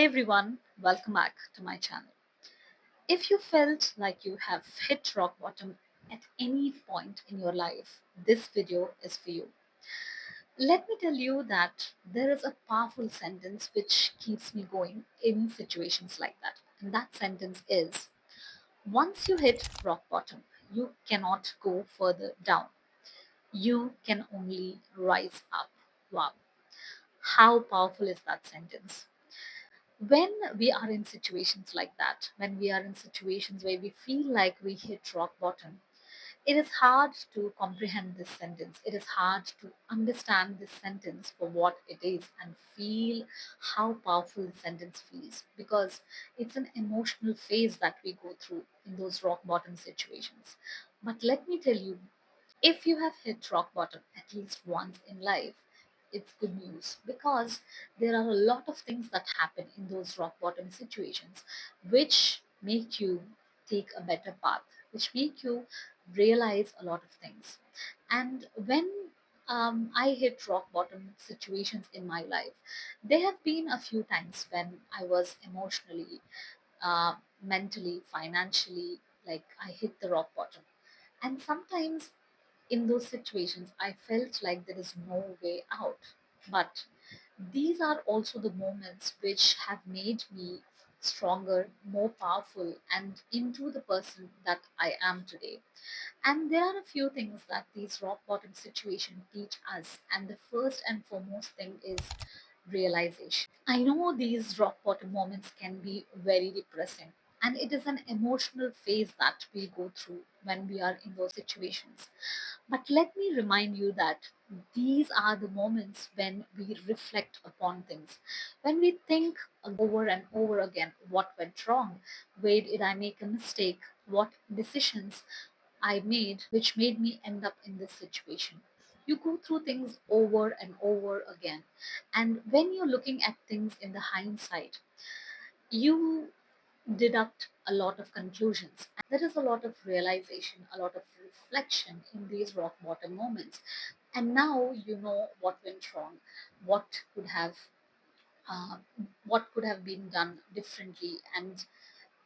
Hey everyone, welcome back to my channel. If you felt like you have hit rock bottom at any point in your life, this video is for you. Let me tell you that there is a powerful sentence which keeps me going in situations like that. And that sentence is once you hit rock bottom, you cannot go further down. You can only rise up. Wow. How powerful is that sentence? When we are in situations like that, when we are in situations where we feel like we hit rock bottom, it is hard to comprehend this sentence. It is hard to understand this sentence for what it is and feel how powerful the sentence feels because it's an emotional phase that we go through in those rock bottom situations. But let me tell you, if you have hit rock bottom at least once in life, it's good news because there are a lot of things that happen in those rock bottom situations which make you take a better path, which make you realize a lot of things. And when I hit rock bottom situations in my life, there have been a few times when I was emotionally, mentally, financially, like I hit the rock bottom. And sometimes in those situations, I felt like there is no way out. But these are also the moments which have made me stronger, more powerful, and into the person that I am today. And there are a few things that these rock bottom situations teach us. And the first and foremost thing is realization. I know these rock bottom moments can be very depressing, and it is an emotional phase that we go through when we are in those situations. But let me remind you that these are the moments when we reflect upon things, when we think over and over again what went wrong, where did I make a mistake, what decisions I made which made me end up in this situation. You go through things over and over again. And when you're looking at things in the hindsight, you deduct a lot of conclusions. And there is a lot of realization, a lot of reflection in these rock bottom moments. And now you know what went wrong, what could have uh, what could have been done differently, and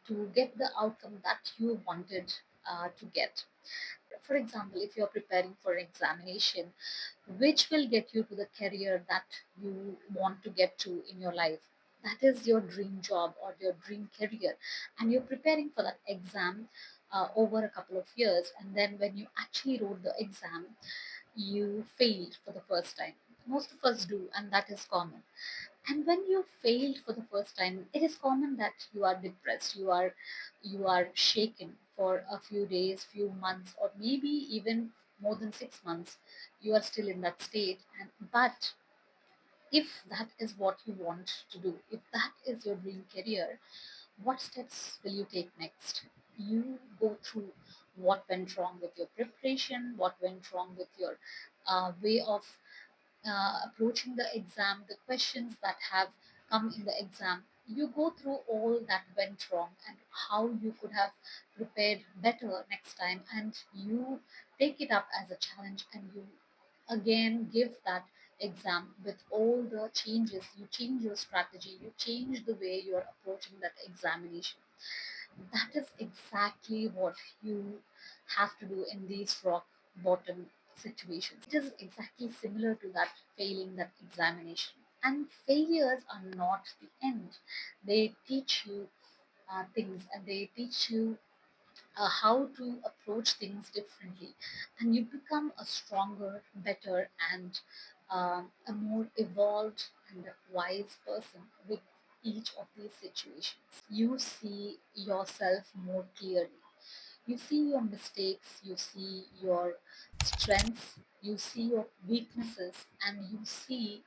to get the outcome that you wanted to get. For example, if you're preparing for an examination, which will get you to the career that you want to get to in your life, that is your dream job or your dream career, and you're preparing for that exam over a couple of years, and then when you actually wrote the exam, you failed for the first time. Most of us do, and that is common. And when you failed for the first time, it is common that you are depressed, you are shaken for a few days, few months, or maybe even more than 6 months. You are still in that state. And but if that is what you want to do, if that is your dream career, what steps will you take next? You go through what went wrong with your preparation, what went wrong with your way of approaching the exam, the questions that have come in the exam. You go through all that went wrong and how you could have prepared better next time, and you take it up as a challenge and you again give that exam with all the changes. You change your strategy, you change the way you are approaching that examination. That is exactly what you have to do in these rock bottom situations. It is exactly similar to that failing that examination. And failures are not the end. They teach you things, and they teach you how to approach things differently, and you become a stronger, better, and a more evolved and wise person with each of these situations. You see yourself more clearly. You see your mistakes, you see your strengths, you see your weaknesses, and you see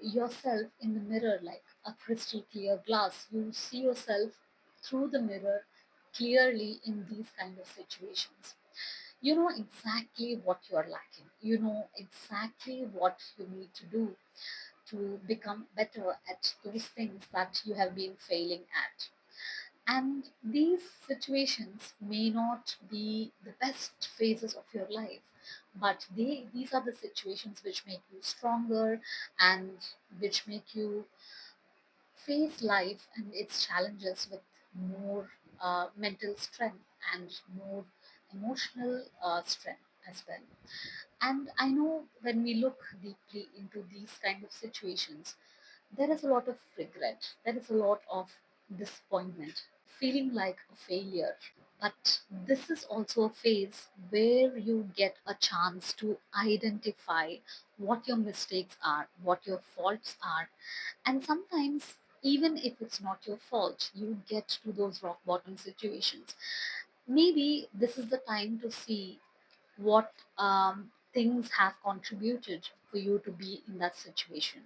yourself in the mirror like a crystal clear glass. You see yourself through the mirror clearly in these kind of situations. You know exactly what you are lacking. You know exactly what you need to do to become better at those things that you have been failing at. And these situations may not be the best phases of your life, but these are the situations which make you stronger and which make you face life and its challenges with more mental strength and more emotional strength as well. And I know when we look deeply into these kind of situations, there is a lot of regret, there is a lot of disappointment, feeling like a failure. But this is also a phase where you get a chance to identify what your mistakes are, what your faults are, and sometimes, even if it's not your fault, you get to those rock bottom situations. Maybe this is the time to see what things have contributed for you to be in that situation.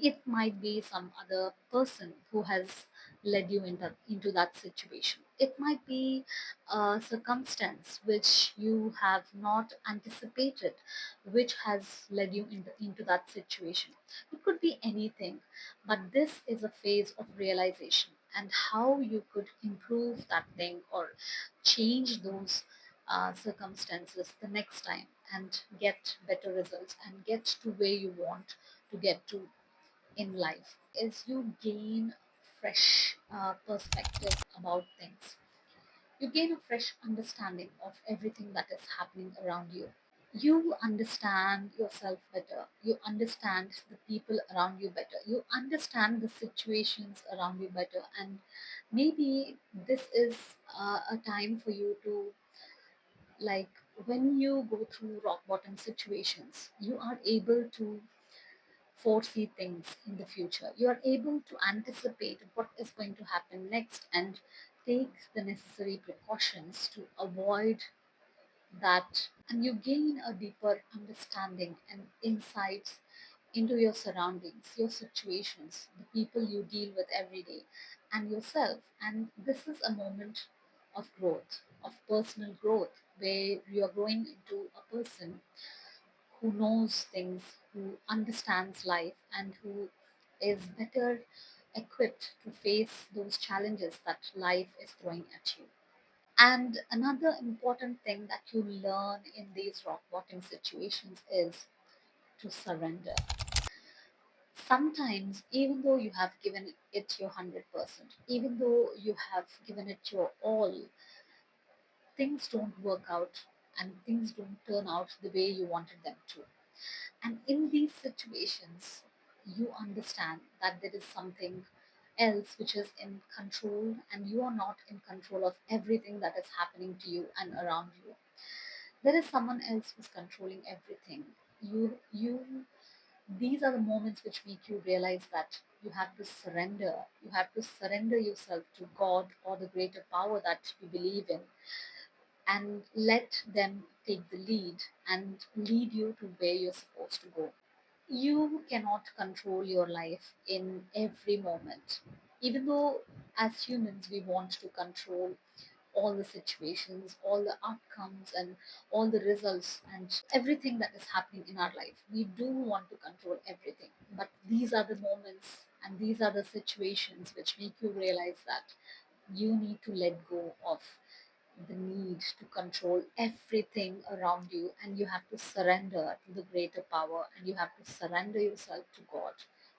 It might be some other person who has led you into that situation. It might be a circumstance which you have not anticipated, which has led you into that situation. It could be anything, but this is a phase of realization and how you could improve that thing or change those circumstances the next time and get better results and get to where you want to get to in life is you gain fresh perspective about things. You gain a fresh understanding of everything that is happening around you. You understand yourself better. You understand the people around you better. You understand the situations around you better. And maybe this is a time for you to, like, when you go through rock bottom situations, you are able to foresee things in the future. You are able to anticipate what is going to happen next and take the necessary precautions to avoid that. And you gain a deeper understanding and insights into your surroundings, your situations, the people you deal with every day, and yourself. And this is a moment of growth, of personal growth, where you are growing into a person who knows things, who understands life, and who is better equipped to face those challenges that life is throwing at you. And another important thing that you learn in these rock bottom situations is to surrender. Sometimes, even though you have given it your 100%, even though you have given it your all, things don't work out and things don't turn out the way you wanted them to. And in these situations, you understand that there is something else which is in control, and you are not in control of everything that is happening to you and around you. There is someone else who's controlling everything. You these are the moments which make you realize that you have to surrender. You have to surrender yourself to God or the greater power that you believe in, and let them take the lead and lead you to where you're supposed to go. You cannot control your life in every moment. Even though as humans we want to control all the situations, all the outcomes, and all the results, and everything that is happening in our life, we do want to control everything. But these are the moments and these are the situations which make you realize that you need to let go of the need to control everything around you, and you have to surrender to the greater power, and you have to surrender yourself to God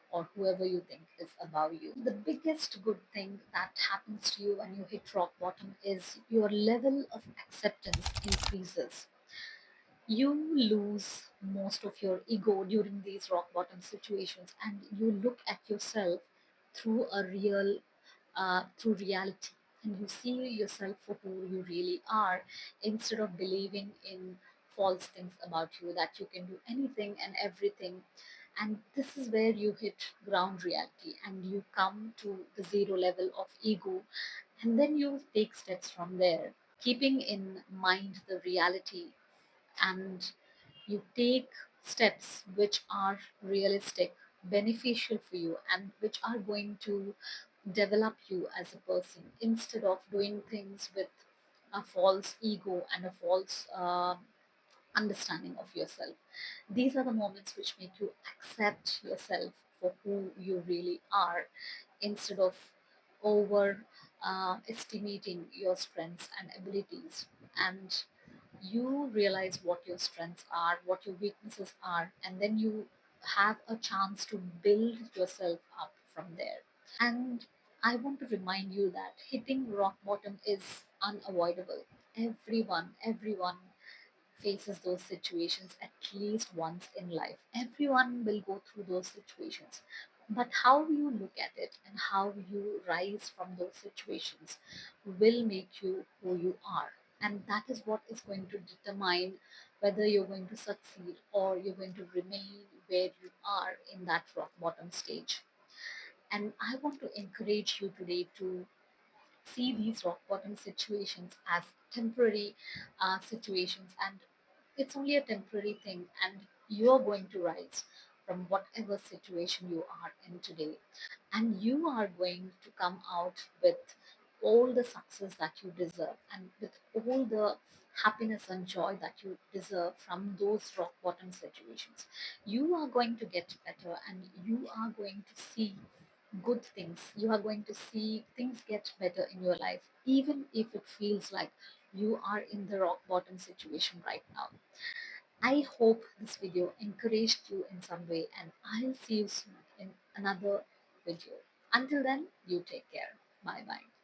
or whoever you think is above you. The biggest good thing that happens to you when you hit rock bottom is your level of acceptance increases. You lose most of your ego during these rock bottom situations, and you look at yourself through a real through reality, and you see yourself for who you really are, instead of believing in false things about you that you can do anything and everything. And this is where you hit ground reality and you come to the zero level of ego, and then you take steps from there, keeping in mind the reality, and you take steps which are realistic, beneficial for you, and which are going to develop you as a person, instead of doing things with a false ego and a false understanding of yourself. These are the moments which make you accept yourself for who you really are, instead of over estimating your strengths and abilities. And you realize what your strengths are, what your weaknesses are, and then you have a chance to build yourself up from there. And I want to remind you that hitting rock bottom is unavoidable. Everyone faces those situations at least once in life. Everyone will go through those situations. But how you look at it and how you rise from those situations will make you who you are. And that is what is going to determine whether you're going to succeed or you're going to remain where you are in that rock bottom stage. And I want to encourage you today to see these rock bottom situations as temporary situations, and it's only a temporary thing, and you're going to rise from whatever situation you are in today, and you are going to come out with all the success that you deserve and with all the happiness and joy that you deserve from those rock bottom situations. You are going to get better and you are going to see good things. You are going to see things get better in your life, even if it feels like you are in the rock bottom situation right now. I hope this video encouraged you in some way, and I'll see you soon in another video. Until then, you take care. Bye bye.